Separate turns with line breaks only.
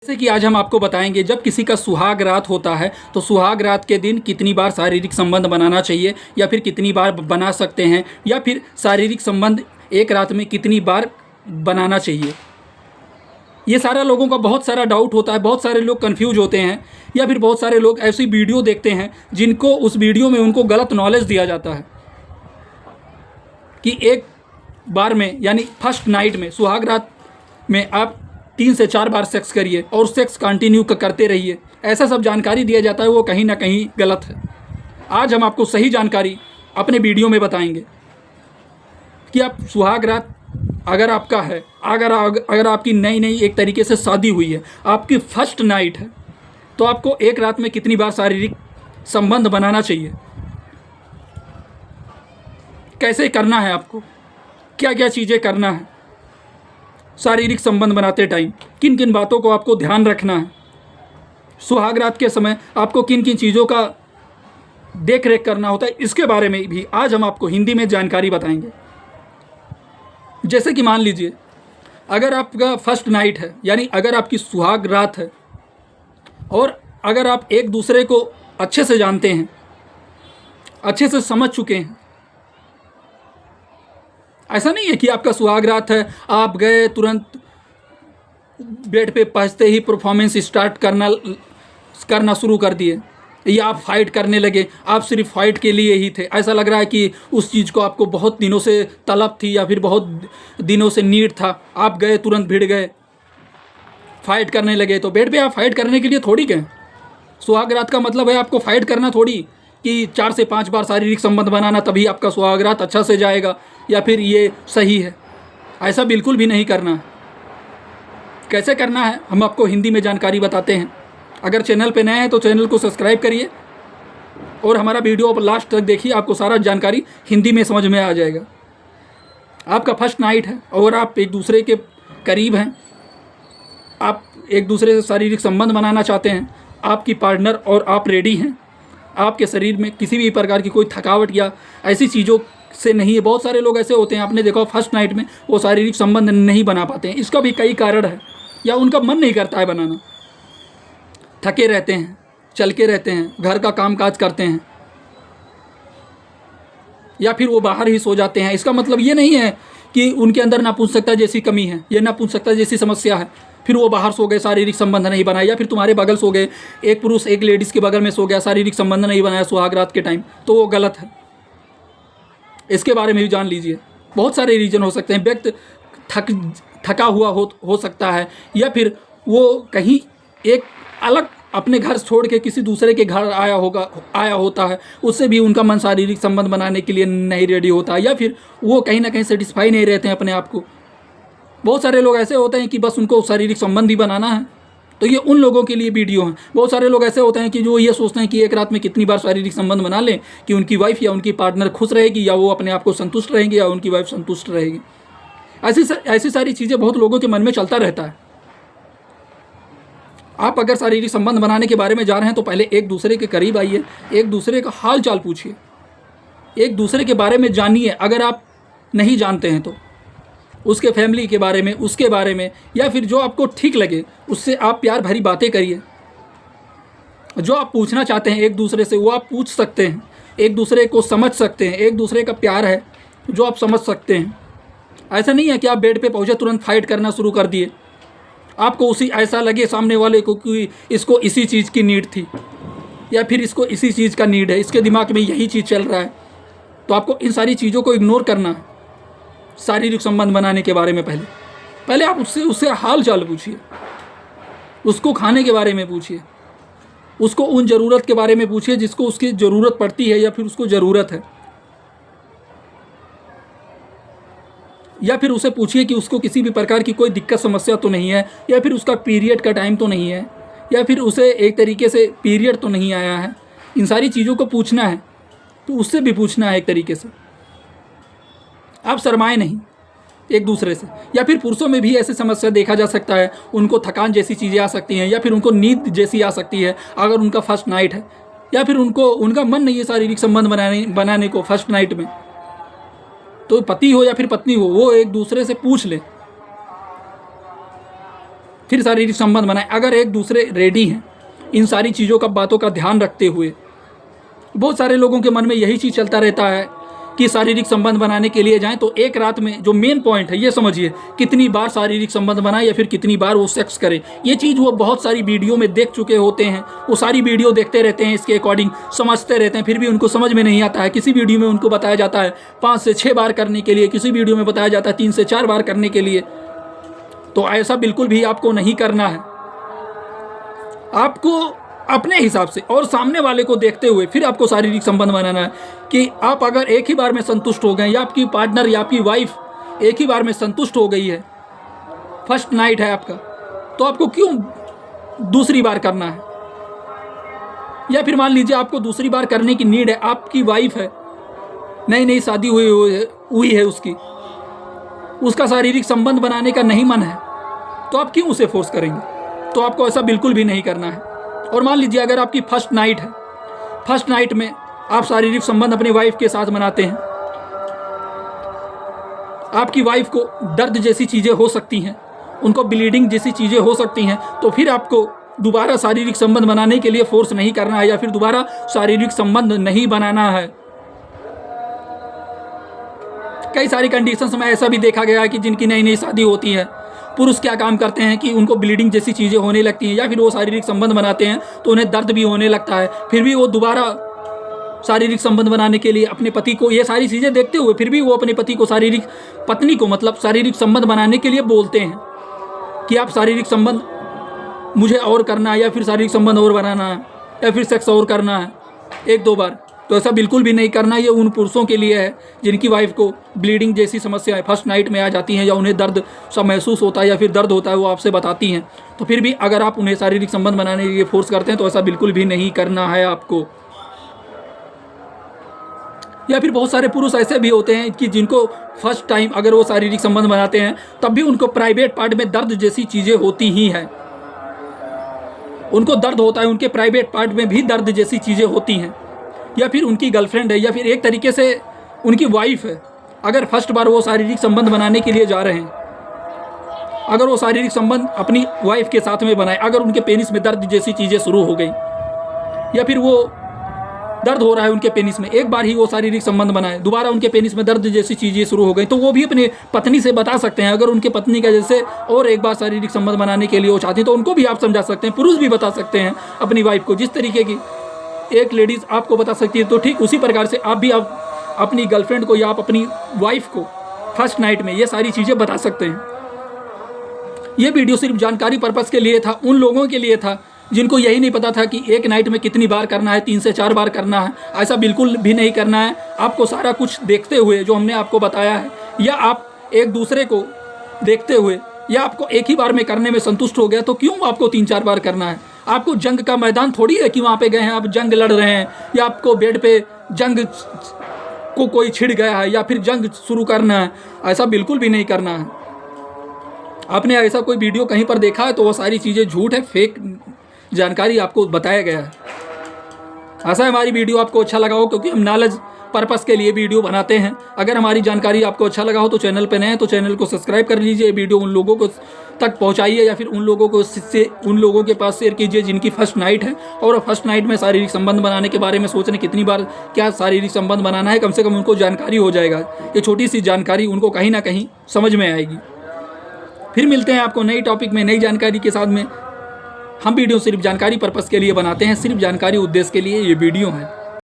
जैसे कि आज हम आपको बताएंगे जब किसी का सुहाग रात होता है तो सुहाग रात के दिन कितनी बार शारीरिक संबंध बनाना चाहिए या फिर कितनी बार बना सकते हैं या फिर शारीरिक संबंध एक रात में कितनी बार बनाना चाहिए। ये सारा लोगों का बहुत सारा डाउट होता है, बहुत सारे लोग कंफ्यूज होते हैं या फिर बहुत सारे लोग ऐसी वीडियो देखते हैं जिनको उस वीडियो में उनको गलत नॉलेज दिया जाता है कि एक बार में यानी फर्स्ट नाइट में सुहाग रात में आप 3 से 4 बार सेक्स करिए और सेक्स कंटिन्यू करते रहिए। ऐसा सब जानकारी दिया जाता है, वो कहीं ना कहीं गलत है। आज हम आपको सही जानकारी अपने वीडियो में बताएंगे कि आप सुहाग रात अगर आपका है, अगर आपकी नई एक तरीके से शादी हुई है, आपकी फर्स्ट नाइट है, तो आपको एक रात में कितनी बार शारीरिक संबंध बनाना चाहिए, कैसे करना है, आपको क्या क्या चीज़ें करना है शारीरिक संबंध बनाते टाइम, किन किन बातों को आपको ध्यान रखना है, सुहाग रात के समय आपको किन किन चीज़ों का देख रेख करना होता है, इसके बारे में भी आज हम आपको हिंदी में जानकारी बताएंगे। जैसे कि मान लीजिए अगर आपका फर्स्ट नाइट है यानी अगर आपकी सुहाग रात है और अगर आप एक दूसरे को अच्छे से जानते हैं, अच्छे से समझ चुके हैं, ऐसा नहीं है कि आपका सुहाग रात है, आप गए तुरंत बेड पे पहुंचते ही परफॉर्मेंस स्टार्ट करना शुरू कर दिए या आप फाइट करने लगे, आप सिर्फ फाइट के लिए ही थे। ऐसा लग रहा है कि उस चीज़ को आपको बहुत दिनों से तलब थी या फिर बहुत दिनों से नीड था, आप गए तुरंत भिड़ गए, फाइट करने लगे। तो बेड पे आप फाइट करने के लिए थोड़ी गए। सुहाग रात का मतलब है आपको फाइट करना थोड़ी कि 4 से 5 बार शारीरिक संबंध बनाना तभी आपका सुहाग रात अच्छा से जाएगा या फिर ये सही है। ऐसा बिल्कुल भी नहीं करना है। कैसे करना है हम आपको हिंदी में जानकारी बताते हैं। अगर चैनल पे नए हैं तो चैनल को सब्सक्राइब करिए और हमारा वीडियो लास्ट तक देखिए, आपको सारा जानकारी हिंदी में समझ में आ जाएगा। आपका फर्स्ट नाइट है और आप एक दूसरे के करीब हैं, आप एक दूसरे से शारीरिक संबंध बनाना चाहते हैं, आपकी पार्टनर और आप रेडी हैं, आपके शरीर में किसी भी प्रकार की कोई थकावट या ऐसी चीज़ों से नहीं है। बहुत सारे लोग ऐसे होते हैं, आपने देखा फर्स्ट नाइट में वो शारीरिक संबंध नहीं बना पाते हैं। इसका भी कई कारण है, या उनका मन नहीं करता है बनाना, थके रहते हैं, चल के रहते हैं, घर का काम काज करते हैं, या फिर वो बाहर ही सो जाते हैं। इसका मतलब ये नहीं है कि उनके अंदर नपुंसकता जैसी कमी है, ये नपुंसकता जैसी समस्या है, फिर वो बाहर सो गए, शारीरिक संबंध नहीं बनाया, या फिर तुम्हारे बगल सो गए, एक पुरुष एक लेडीज़ के बगल में सो गया, शारीरिक संबंध नहीं बनाया सुहाग रात के टाइम, तो वो गलत है। इसके बारे में भी जान लीजिए। बहुत सारे रीजन हो सकते हैं। व्यक्ति थका हुआ हो सकता है, या फिर वो कहीं एक अलग अपने घर छोड़ के किसी दूसरे के घर आया होता है, उससे भी उनका मन शारीरिक संबंध बनाने के लिए नहीं रेडी होता है, या फिर वो कहीं ना कहीं सेटिस्फाई नहीं रहते हैं अपने आप को। बहुत सारे लोग ऐसे होते हैं कि बस उनको शारीरिक संबंध ही बनाना है, तो ये उन लोगों के लिए वीडियो है। बहुत सारे लोग ऐसे होते हैं कि जो ये सोचते हैं कि एक रात में कितनी बार शारीरिक संबंध बना लें कि उनकी वाइफ या उनकी पार्टनर खुश रहेगी, या वो अपने आप को संतुष्ट रहेंगे, या उनकी वाइफ संतुष्ट रहेगी। ऐसी सारी चीज़ें बहुत लोगों के मन में चलता रहता है। आप अगर शारीरिक संबंध बनाने के बारे में जा रहे हैं तो पहले एक दूसरे के करीब आइए, एक दूसरे का हाल चाल पूछिए, एक दूसरे के बारे में जानिए। अगर आप नहीं जानते हैं तो उसके फैमिली के बारे में, उसके बारे में, या फिर जो आपको ठीक लगे उससे आप प्यार भरी बातें करिए। जो आप पूछना चाहते हैं एक दूसरे से वो आप पूछ सकते हैं, एक दूसरे को समझ सकते हैं, एक दूसरे का प्यार है जो आप समझ सकते हैं। ऐसा नहीं है कि आप बेड पे पहुंचे तुरंत फाइट करना शुरू कर दिए, आपको उसी ऐसा लगे सामने वाले को कि इसको इसी चीज़ की नीड थी या फिर इसको इसी चीज़ का नीड है, इसके दिमाग में यही चीज़ चल रहा है, तो आपको इन सारी चीज़ों को इग्नोर करना है। शारीरिक संबंध बनाने के बारे में पहले आप उससे हाल चाल पूछिए, उसको खाने के बारे में पूछिए, उसको उन ज़रूरत के बारे में पूछिए जिसको उसकी ज़रूरत पड़ती है या फिर उसको ज़रूरत है, या फिर उसे पूछिए कि उसको किसी भी प्रकार की कोई दिक्कत समस्या तो नहीं है, या फिर उसका पीरियड का टाइम तो नहीं है, या फिर उसे एक तरीके से पीरियड तो नहीं आया है। इन सारी चीज़ों को पूछना है, तो उससे भी पूछना है एक तरीके से। आप शर्माएं नहीं एक दूसरे से। या फिर पुरुषों में भी ऐसी समस्या देखा जा सकता है, उनको थकान जैसी चीज़ें आ सकती हैं, या फिर उनको नींद जैसी आ सकती है अगर उनका फर्स्ट नाइट है, या फिर उनका मन नहीं है शारीरिक संबंध बनाने को फर्स्ट नाइट में। तो पति हो या फिर पत्नी हो, वो एक दूसरे से पूछ ले फिर शारीरिक संबंध बनाएं। अगर एक दूसरे रेडी हैं इन सारी चीज़ों का, बातों का ध्यान रखते हुए, बहुत सारे लोगों के मन में यही चीज़ चलता रहता है कि शारीरिक संबंध बनाने के लिए जाएं तो एक रात में जो मेन पॉइंट है ये समझिए, कितनी बार शारीरिक संबंध बनाए या फिर कितनी बार वो सेक्स करे। ये चीज़ वो बहुत सारी वीडियो में देख चुके होते हैं, वो सारी वीडियो देखते रहते हैं, इसके अकॉर्डिंग समझते रहते हैं, फिर भी उनको समझ में नहीं आता है। किसी वीडियो में उनको बताया जाता है 5 से 6 बार करने के लिए, किसी वीडियो में बताया जाता है 3 से 4 बार करने के लिए। तो ऐसा बिल्कुल भी आपको नहीं करना है। आपको अपने हिसाब से और सामने वाले को देखते हुए फिर आपको शारीरिक संबंध बनाना है कि आप अगर एक ही बार में संतुष्ट हो गए या आपकी पार्टनर या आपकी वाइफ एक ही बार में संतुष्ट हो गई है, फर्स्ट नाइट है आपका, तो आपको क्यों दूसरी बार करना है? या फिर मान लीजिए आपको दूसरी बार करने की नीड है, आपकी वाइफ है, नई नई शादी हुई है उसका शारीरिक संबंध बनाने का नहीं मन है, तो आप क्यों उसे फोर्स करेंगे? तो आपको ऐसा बिल्कुल भी नहीं करना है। और मान लीजिए अगर आपकी फर्स्ट नाइट है, फर्स्ट नाइट में आप शारीरिक संबंध अपनी वाइफ के साथ मनाते हैं, आपकी वाइफ को दर्द जैसी चीज़ें हो सकती हैं, उनको ब्लीडिंग जैसी चीज़ें हो सकती हैं, तो फिर आपको दोबारा शारीरिक संबंध बनाने के लिए फोर्स नहीं करना है या फिर दोबारा शारीरिक संबंध नहीं बनाना है। कई सारी कंडीशंस में ऐसा भी देखा गया है कि जिनकी नई नई शादी होती है, पुरुष क्या काम करते हैं कि उनको ब्लीडिंग जैसी चीज़ें होने लगती हैं या फिर वो शारीरिक संबंध बनाते हैं तो उन्हें दर्द भी होने लगता है, फिर भी वो दोबारा शारीरिक संबंध बनाने के लिए अपने पति को, ये सारी चीज़ें देखते हुए फिर भी वो अपने पति को पत्नी को मतलब शारीरिक संबंध बनाने के लिए बोलते हैं कि आप शारीरिक संबंध मुझे और करना है या फिर शारीरिक संबंध और बनाना है या फिर सेक्स और करना है 1-2 बार। तो ऐसा बिल्कुल भी नहीं करना। ये उन पुरुषों के लिए है जिनकी वाइफ को ब्लीडिंग जैसी समस्याएं फर्स्ट नाइट में आ जाती हैं या उन्हें दर्द सा महसूस होता है या फिर दर्द होता है, वो आपसे बताती हैं, तो फिर भी अगर आप उन्हें शारीरिक संबंध बनाने के लिए फोर्स करते हैं तो ऐसा बिल्कुल भी नहीं करना है आपको। या फिर बहुत सारे पुरुष ऐसे भी होते हैं कि जिनको फर्स्ट टाइम अगर वो शारीरिक संबंध बनाते हैं तब भी उनको प्राइवेट पार्ट में दर्द जैसी चीज़ें होती ही हैं, उनको दर्द होता है, उनके प्राइवेट पार्ट में भी दर्द जैसी चीज़ें होती हैं। या फिर उनकी गर्लफ्रेंड है या फिर एक तरीके से उनकी वाइफ है, अगर फर्स्ट बार वो शारीरिक संबंध बनाने के लिए जा रहे हैं, अगर वो शारीरिक संबंध अपनी वाइफ के साथ में बनाए, अगर उनके पेनिस में दर्द जैसी चीज़ें शुरू हो गई या फिर वो दर्द हो रहा है उनके पेनिस में, एक बार ही वो शारीरिक संबंध बनाए, दोबारा उनके पेनिस में दर्द जैसी चीज़ें शुरू हो गई, तो वो भी अपनी पत्नी से बता सकते हैं। अगर उनके पत्नी का जैसे और एक बार शारीरिक संबंध बनाने के लिए वो चाहती हैं तो उनको भी आप समझा सकते हैं। पुरुष भी बता सकते हैं अपनी वाइफ को, जिस तरीके की एक लेडीज़ आपको बता सकती है, तो ठीक उसी प्रकार से आप भी अपनी गर्लफ्रेंड को या आप अपनी वाइफ को फर्स्ट नाइट में ये सारी चीज़ें बता सकते हैं। ये वीडियो सिर्फ जानकारी पर्पज़ के लिए था, उन लोगों के लिए था जिनको यही नहीं पता था कि एक नाइट में कितनी बार करना है, 3 से 4 बार करना है। ऐसा बिल्कुल भी नहीं करना है। आपको सारा कुछ देखते हुए जो हमने आपको बताया है, या आप एक दूसरे को देखते हुए, या आपको एक ही बार में करने में संतुष्ट हो गया तो क्यों आपको 3-4 बार करना है? आपको जंग का मैदान थोड़ी है कि वहाँ पे गए हैं आप जंग लड़ रहे हैं, या आपको बेड पे जंग को कोई छिड़ गया है या फिर जंग शुरू करना है। ऐसा बिल्कुल भी नहीं करना है। आपने ऐसा कोई वीडियो कहीं पर देखा है तो वो सारी चीज़ें झूठ है, फेक जानकारी आपको बताया गया है। ऐसा हमारी वीडियो आपको अच्छा लगा हो, क्योंकि हम नॉलेज पर्पस के लिए वीडियो बनाते हैं। अगर हमारी जानकारी आपको अच्छा लगा हो तो चैनल पे नए हैं तो चैनल को सब्सक्राइब कर लीजिए, वीडियो उन लोगों को तक पहुंचाइए या फिर उन लोगों के पास शेयर कीजिए जिनकी फर्स्ट नाइट है और फर्स्ट नाइट में शारीरिक संबंध बनाने के बारे में सोच रहे कितनी बार क्या शारीरिक संबंध बनाना है। कम से कम उनको जानकारी हो जाएगा, ये छोटी सी जानकारी उनको कहीं ना कहीं समझ में आएगी। फिर मिलते हैं आपको नई टॉपिक में, नई जानकारी के साथ में। हम वीडियो सिर्फ जानकारी पर्पज़ के लिए बनाते हैं, सिर्फ जानकारी उद्देश्य के लिए ये वीडियो है।